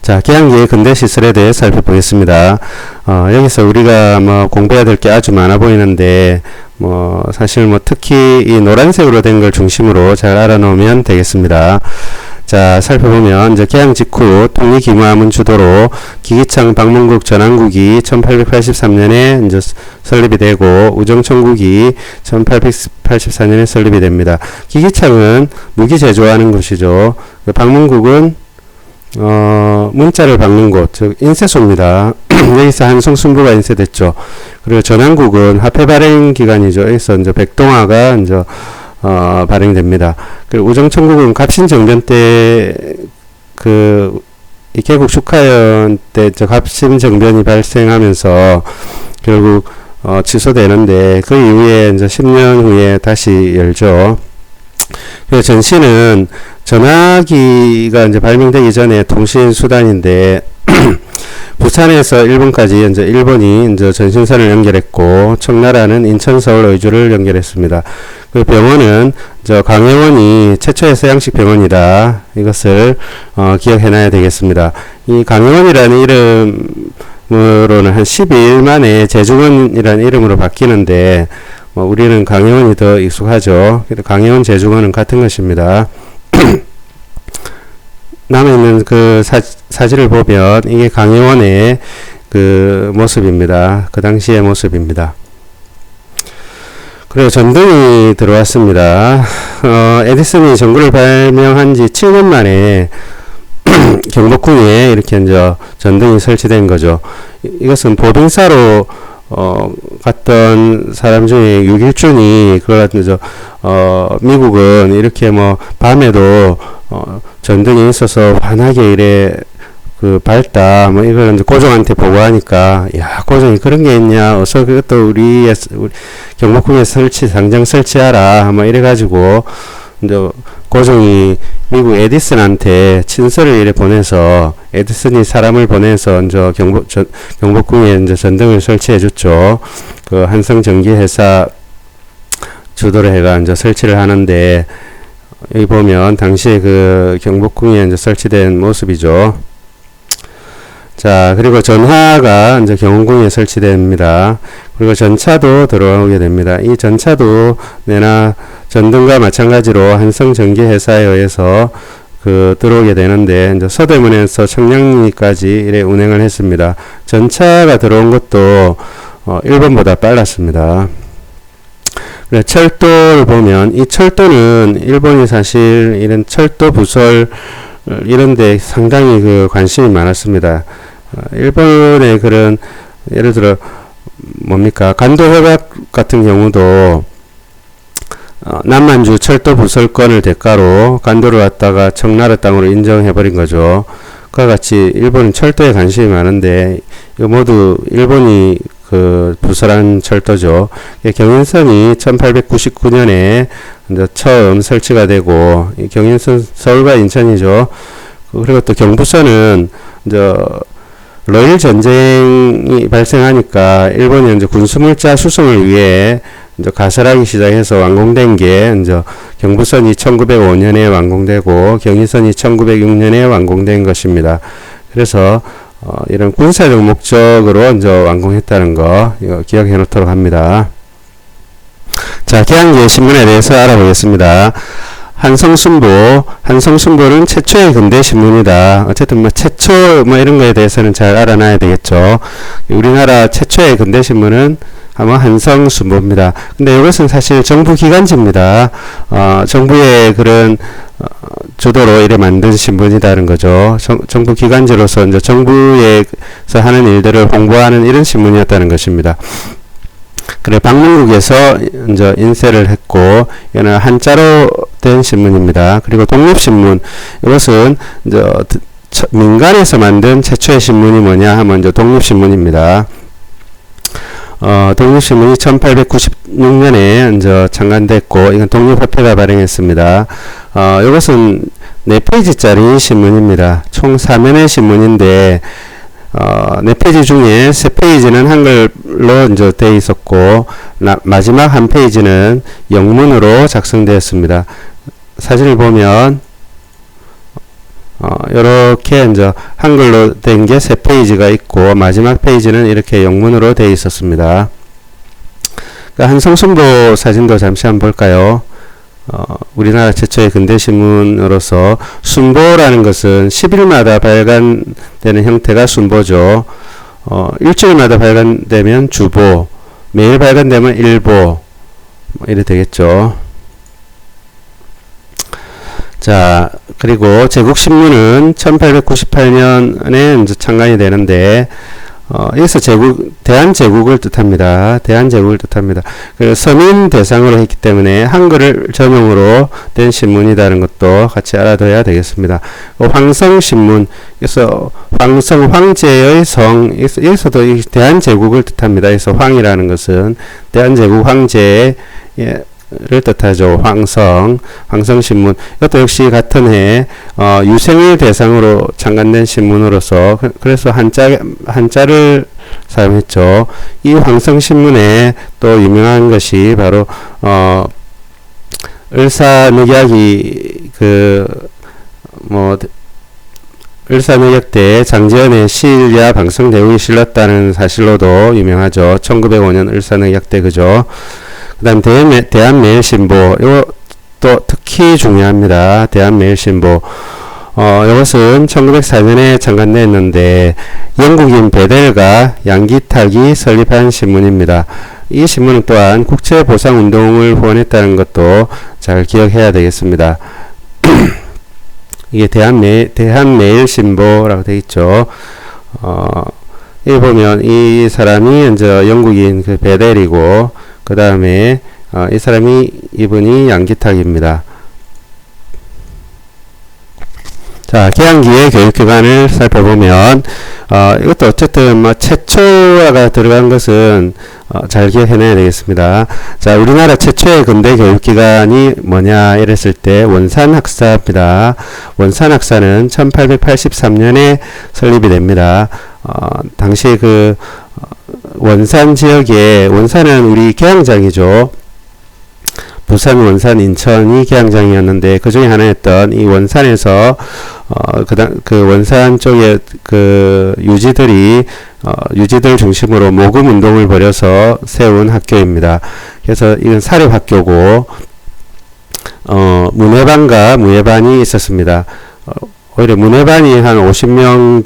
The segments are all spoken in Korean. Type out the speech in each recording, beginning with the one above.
자, 계양기의 근대 시설에 대해 살펴보겠습니다. 여기서 우리가 뭐 공부해야 될 게 아주 많아 보이는데, 사실 특히 이 노란색으로 된 걸 중심으로 잘 알아놓으면 되겠습니다. 자, 살펴보면, 이제 계양 직후 통리기무하문 주도로 기기창 방문국 전항국이 1883년에 이제 설립이 되고, 우정천국이 1884년에 설립이 됩니다. 기기창은 무기 제조하는 곳이죠. 방문국은 문자를 박는 곳, 즉 인쇄소입니다. 여기서 한성순부가 인쇄됐죠. 그리고 전항국은 화폐 발행 기관이죠. 여기서 이제 백동화가 이제 발행됩니다. 그리고 우정천국은 갑신정변 때 이 개국 축하연 때 갑신정변이 발생하면서 결국 취소되는데, 그 이후에 이제 10년 후에 다시 열죠. 그래서 전시는 전화기가 이제 발명되기 전에 통신 수단인데 부산에서 일본까지 이제 일본이 이제 전신선을 연결했고, 청나라는 인천, 서울, 의주를 연결했습니다. 그 병원은 강혜원이 최초의 서양식 병원이다. 이것을 기억해놔야 되겠습니다. 이 강혜원이라는 이름으로는 한 12일 만에 제중원이라는 이름으로 바뀌는데, 우리는 강혜원이 더 익숙하죠. 강혜원, 제중원은 같은 것입니다. 남아있는 그 사진을 보면 이게 강혜원의 그 모습입니다. 그 당시의 모습입니다. 그리고 전등이 들어왔습니다. 에디슨이 전구를 발명한 지 7년 만에 경복궁에 이렇게 이제 전등이 설치된 거죠. 이것은 보빙사로 갔던 사람 중에 육일준이 그걸 미국은 이렇게 밤에도 전등이 있어서 환하게 이래 밝다, 이걸 이제 고종한테 보고하니까, 야, 고종이 그런 게 있냐, 어서 그것도 우리 경복궁에 당장 설치하라, 이래가지고 이제 고종이 미국 에디슨한테 친서를 이래 보내서, 에디슨이 사람을 보내서 이제 경복궁에 이제 전등을 설치해 줬죠. 그 한성전기회사 주도를 해가 이제 설치를 하는데, 여기 보면 당시에 그 경복궁에 이제 설치된 모습이죠. 자, 그리고 전하가 이제 경운궁에 설치됩니다. 그리고 전차도 들어오게 됩니다. 이 전차도 내나 전등과 마찬가지로 한성전기회사에 의해서 들어오게 되는데, 이제 서대문에서 청량리까지 이래 운행을 했습니다. 전차가 들어온 것도 일본보다 빨랐습니다. 철도를 보면, 이 철도는 일본이 사실 이런 철도 부설 이런데 상당히 관심이 많았습니다. 일본의 그런 예를 들어 간도협약 같은 경우도 남만주 철도 부설권을 대가로 간도를 갖다가 청나라 땅으로 인정해버린 거죠. 그와 같이 일본은 철도에 관심이 많은데 이거 모두 일본이 부설한 철도죠. 경인선이 1899년에 이제 처음 설치가 되고, 이 경인선 서울과 인천이죠. 그리고 또 경부선은 이제 러일 전쟁이 발생하니까 일본이 이제 군수물자 수송을 위해 이제 가설하기 시작해서 완공된 게 이제 경부선이 1905년에 완공되고 경인선이 1906년에 완공된 것입니다. 그래서 이런 군사적 목적으로 이제 완공했다는 거 이거 기억해 놓도록 합니다. 자, 계양기의 신문에 대해서 알아보겠습니다. 한성순보는 최초의 근대 신문이다. 어쨌든 최초 이런 거에 대해서는 잘 알아놔야 되겠죠. 우리나라 최초의 근대 신문은 아마 한성순보입니다. 근데 이것은 사실 정부 기관지입니다. 정부의 그런 주도로 이래 만든 신문이라는 거죠. 정부 기관지로서 이제 정부에서 하는 일들을 홍보하는 이런 신문이었다는 것입니다. 그래, 방문국에서 이제 인쇄를 했고, 이거는 한자로 된 신문입니다. 그리고 독립신문, 이것은 이제 민간에서 만든 최초의 신문이 뭐냐 하면 이제 독립신문입니다. 독립신문이 1896년에 이제 창간됐고, 이건 독립협회가 발행했습니다. 이것은 4페이지짜리 신문입니다. 총 4면의 신문인데, 4페이지 중에 3페이지는 한글로 이제 되어 있었고, 마지막 한 페이지는 영문으로 작성되었습니다. 사진을 보면, 요렇게 이제 한글로 된 게 3페이지가 있고 마지막 페이지는 이렇게 영문으로 되어 있었습니다. 그러니까 한성순보 사진도 잠시 한번 볼까요? 우리나라 최초의 근대신문으로서 순보라는 것은 10일마다 발간되는 형태가 순보죠. 일주일마다 발간되면 주보, 매일 발간되면 일보, 이래 되겠죠. 자, 그리고 제국신문은 1898년에 이제 창간이 되는데, 여기서 대한제국을 뜻합니다. 대한제국을 뜻합니다. 그 서민 대상으로 했기 때문에 한글을 전용으로 된 신문이라는 것도 같이 알아둬야 되겠습니다. 황성신문, 그래서 황성, 황제의 성, 여기서도 대한제국을 뜻합니다. 그래서 황이라는 것은 대한제국 황제의 를 뜻하죠. 황성신문. 이것도 역시 같은 해, 유생을 대상으로 창간된 신문으로서, 그래서 한자를 사용했죠. 이 황성신문에 또 유명한 것이 바로, 을사늑약이, 을사늑약 때 장제연의 시일야 방성대국이 실렸다는 사실로도 유명하죠. 1905년 을사늑약 때, 그죠? 그 다음 대한매일신보, 이거 또 특히 중요합니다. 대한매일신보. 이것은 1904년에 창간됐는데 영국인 베델과 양기탁이 설립한 신문입니다. 이 신문은 또한 국제보상운동을 후원했다는 것도 잘 기억해야 되겠습니다. 이게 대한매일신보라고 되어 있죠. 여기 보면 이 사람이 이제 영국인 그 베델이고, 그 다음에 이분이 양기탁입니다. 자, 개항기의 교육기관을 살펴보면 이것도 어쨌든 최초가 들어간 것은 잘 기억해내야 되겠습니다. 자, 우리나라 최초의 근대 교육기관이 뭐냐 이랬을 때 원산학사입니다. 원산학사는 1883년에 설립이 됩니다. 당시 원산 지역에, 원산은 우리 개항장이죠. 부산, 원산, 인천이 개항장이었는데 그 중에 하나였던 이 원산에서 그 원산 쪽에 유지들 중심으로 모금 운동을 벌여서 세운 학교입니다. 그래서 이건 사립학교고 문예반과 무예반이 있었습니다. 오히려 문예반이 한 50명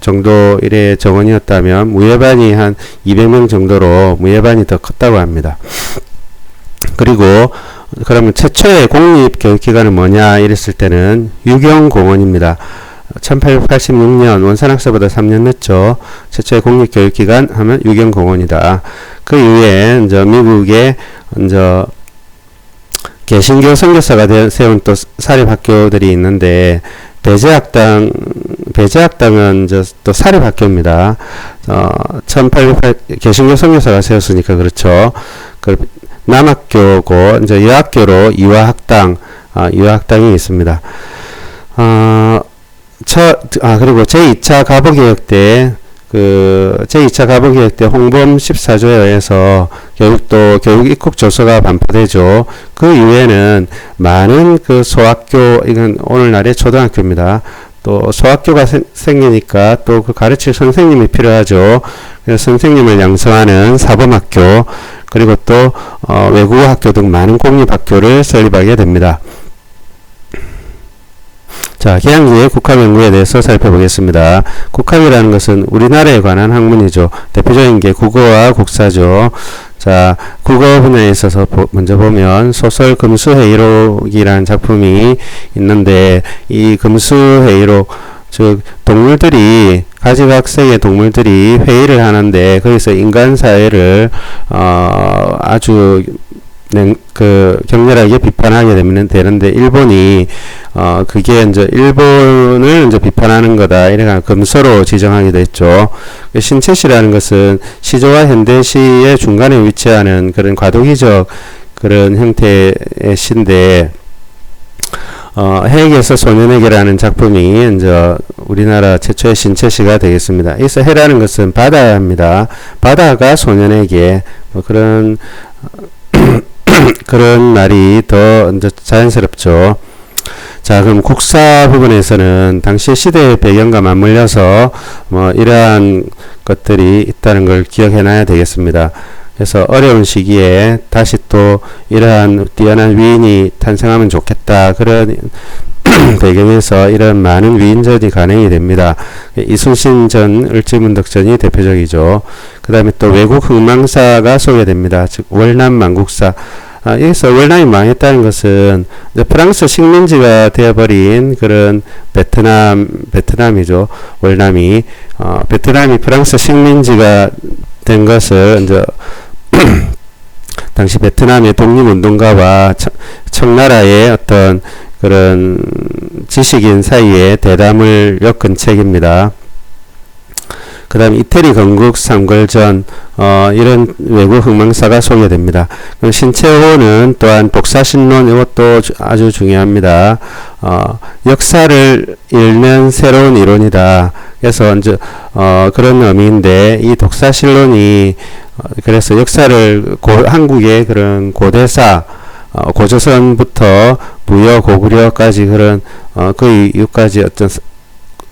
정도 이래 정원이었다면 무예반이 한 200명 정도로 무예반이 더 컸다고 합니다. 그리고 그러면 최초의 공립교육기관은 뭐냐 이랬을 때는 유경공원입니다. 1886년 원산학사보다 3년 늦죠. 최초의 공립교육기관 하면 유경공원이다. 그 이후에 이제 미국의 이제 개신교 선교사가 세운 또 사립학교들이 있는데 배제학당은 또 사립학교입니다. 1868 개신교 선교사가 세웠으니까 그렇죠. 남학교고 이제 여학교로 이화학당이 있습니다. 그리고 제2차 가보개혁 때 제2차 가보개혁 때 홍범 14조에 의해서 교육 입국 조서가 반포되죠. 그 이후에는 많은 소학교, 이건 오늘날의 초등학교입니다. 또 소학교가 생기니까 또 가르칠 선생님이 필요하죠. 그래서 선생님을 양성하는 사범학교, 그리고 또 외국어 학교 등 많은 공립학교를 설립하게 됩니다. 자, 개항기의 국학연구에 대해서 살펴보겠습니다. 국학이라는 것은 우리나라에 관한 학문이죠. 대표적인 게 국어와 국사죠. 자, 국어 분야에 있어서 먼저 보면 소설 금수회의록이라는 작품이 있는데, 이 금수회의록, 즉 가지각색의 동물들이 회의를 하는데 거기서 인간 사회를 아주 격렬하게 비판하게 되는데 일본이 그게 이제 일본을 이제 비판하는 거다 이래가 금서로 지정하게 됐죠. 신체시라는 것은 시조와 현대시의 중간에 위치하는 그런 과도기적 그런 형태의 시인데, 해에게서 소년에게라는 작품이 이제 우리나라 최초의 신체시가 되겠습니다. 여기서 해라는 것은 바다입니다. 바다가 소년에게 그런 말이 더 이제 자연스럽죠. 자, 그럼 국사 부분에서는 당시 시대의 배경과 맞물려서 뭐 이러한 것들이 있다는 걸 기억해 놔야 되겠습니다. 그래서 어려운 시기에 다시 또 이러한 뛰어난 위인이 탄생하면 좋겠다. 그런 배경에서 이런 많은 위인전이 간행이 됩니다. 이순신전, 을지문덕전이 대표적이죠. 그 다음에 또 외국 흥망사가 소개됩니다. 즉 월남 망국사. 여기서 월남이 망했다는 것은 이제 프랑스 식민지가 되어버린 그런 베트남이죠. 월남이 베트남이 프랑스 식민지가 된 것을 이제 당시 베트남의 독립운동가와 청나라의 어떤 그런 지식인 사이에 대담을 엮은 책입니다. 그 다음 이태리 건국 삼걸전 이런 외국 흥망사가 소개됩니다. 신채호는 또한 독사신론 이것도 아주 중요합니다. 역사를 읽는 새로운 이론이다. 그래서 이제 그런 의미인데 이 독사신론이 그래서 역사를 한국의 그런 고대사 고조선부터 무여 고구려까지 그런 거의 이까지 어떤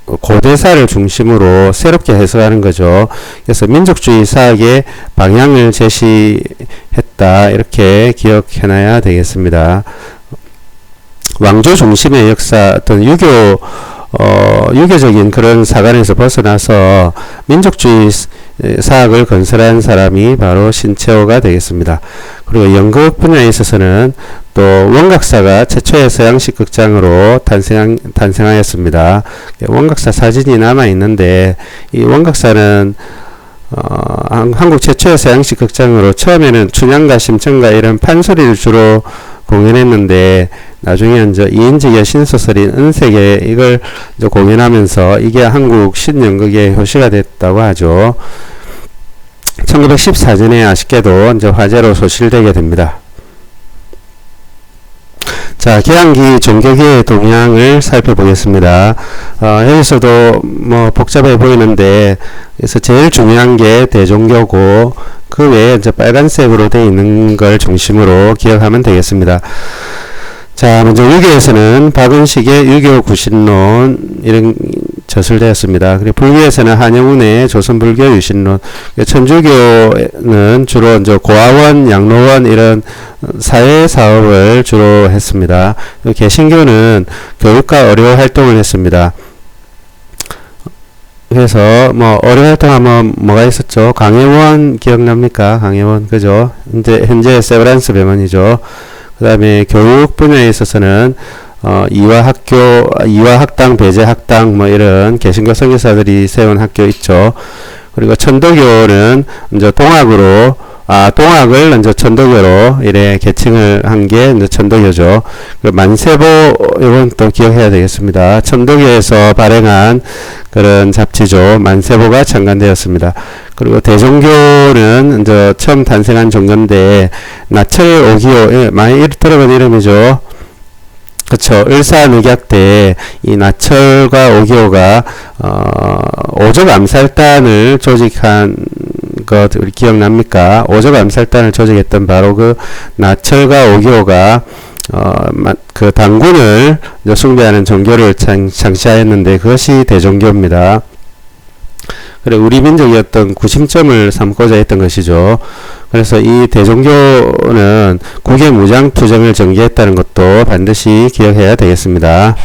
고대사를 중심으로 새롭게 해석하는 거죠. 그래서 민족주의 사학의 방향을 제시했다. 이렇게 기억해놔야 되겠습니다. 왕조 중심의 역사, 어떤 유교적인 그런 사관에서 벗어나서 민족주의 사학을 건설한 사람이 바로 신채호가 되겠습니다. 그리고 연극 분야에 있어서는 또 원각사가 최초의 서양식 극장으로 탄생하였습니다. 원각사 사진이 남아 있는데 이 원각사는 한국 최초의 서양식 극장으로 처음에는 춘향가 심청가 이런 판소리를 주로 공연했는데 나중에 이제 이인직 여신소설인 은색에 이걸 이제 공연하면서 이게 한국 신연극의 효시가 됐다고 하죠. 1914년에 아쉽게도 이제 화재로 소실되게 됩니다. 자, 개항기 종교계의 동향을 살펴보겠습니다. 여기서도 뭐 복잡해 보이는데, 그래서 제일 중요한 게 대종교고, 그 외에 이제 빨간색으로 되어 있는 걸 중심으로 기억하면 되겠습니다. 자, 먼저 유교에서는 박은식의 유교 구신론 이런 저술되었습니다. 그리고 불교에서는 한영운의 조선불교 유신론, 천주교는 주로 이제 고아원, 양로원 이런 사회 사업을 주로 했습니다. 개신교는 교육과 의료 활동을 했습니다. 그래서 뭐 의료 활동하면 뭐가 있었죠? 강혜원 기억납니까? 강혜원 그죠? 이제 현재 세브란스 병원이죠. 그 다음에 교육 분야에 있어서는 이화학당, 배제학당 뭐 이런 개신교 선교사들이 세운 학교 있죠. 그리고 천도교는 이제 동학을 이제 천도교로 이래 계층을 한 게 이제 천도교죠. 그리고 만세보 이건 또 기억해야 되겠습니다. 천도교에서 발행한 그런 잡지죠. 만세보가 창간되었습니다. 그리고 대종교는 이제 처음 탄생한 종교인데 나철 오기오 많이 들어본 이름이죠. 그쵸. 을사늑약 때 이 나철과 오기오가 오적 암살단을 조직한 것 우리 기억납니까? 오적 암살단을 조직했던 바로 그 나철과 오기오가 그 당군을 숭배하는 종교를 창시하였는데 그것이 대종교입니다. 그래 우리 민족의 어떤 구심점을 삼고자 했던 것이죠. 그래서 이 대종교는 국외 무장 투쟁을 전개했다는 것도 반드시 기억해야 되겠습니다.